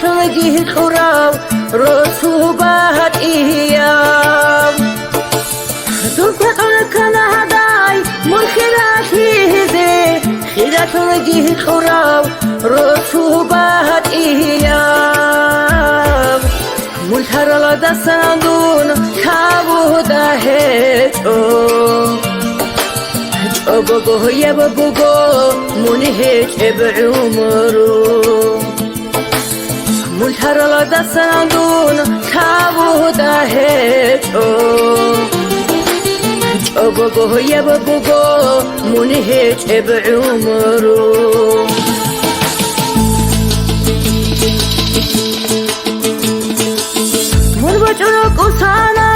خيراتنا حراو رسوبات إيام دبعنا كان هداي من خيراتي ذي خيراتنا حراو رسوبات إيام ملتر لدى سندون كابو داهتو أبوغو يا بابوغو منهج بعمرو ملتر لدى سندون كابو داهتو أبوغو يا بابوغو منهج بعمرو مربجونك وصانا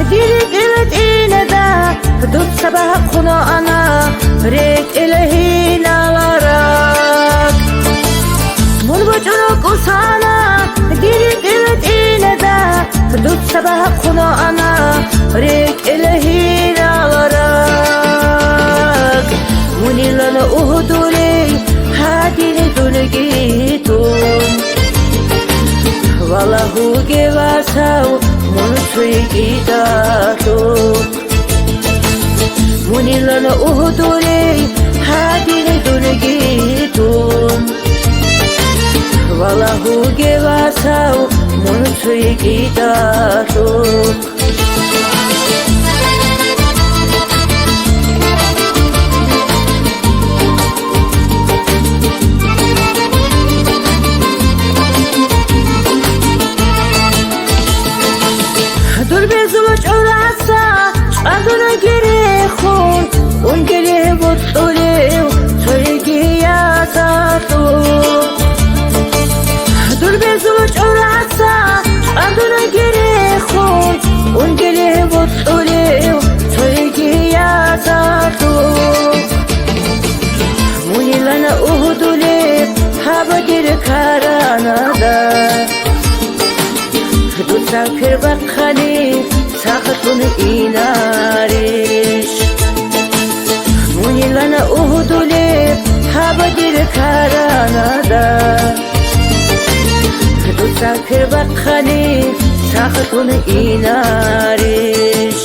ديري قلتينا دا دوت سبها خنا أنا ريت إلهينا لراك مربجونك وصانا ديري قلتينا دا دوت سبها خنا أنا ريت إلهينا لراك وني لنا أهدولي هاديني دونجيتون والله جواساو منسوي داتو مني لنا أهدولي هاديني دونجيتون والله جواساو منسوي داتو دور بزوج أولاسا أدونا جريخون ونجري بطولي وصيجي يا ساتو دور بزوج أولاسا أدونا جريخون ونجري بطولي وصيجي يا ساتو مني لنا أهدولي هابدير كارانا دا دوسافر بخلي ساختون إناريش مني لنا أهدولي هابدير كارانا دا دوسافر بخلي ساختون إناريش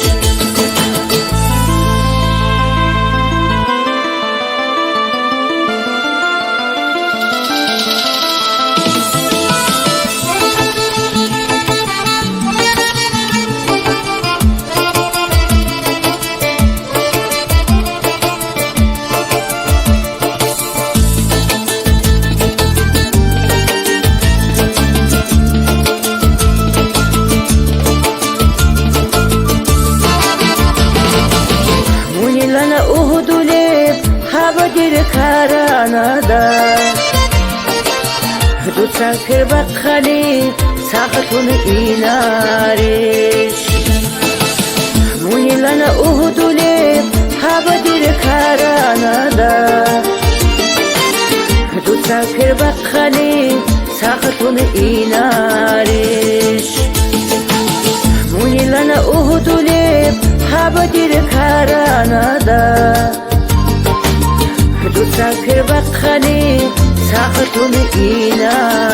لنا أهدولي هابدير كارانا دا دوسافر بخلي ساختون إناريش مني لنا أهدولي هابدير كارانا دا دوسافر بخلي ساختون إناريش مني لنا أهدولي هابدير كارانا دا دوسافر بخلي ساختون إناريش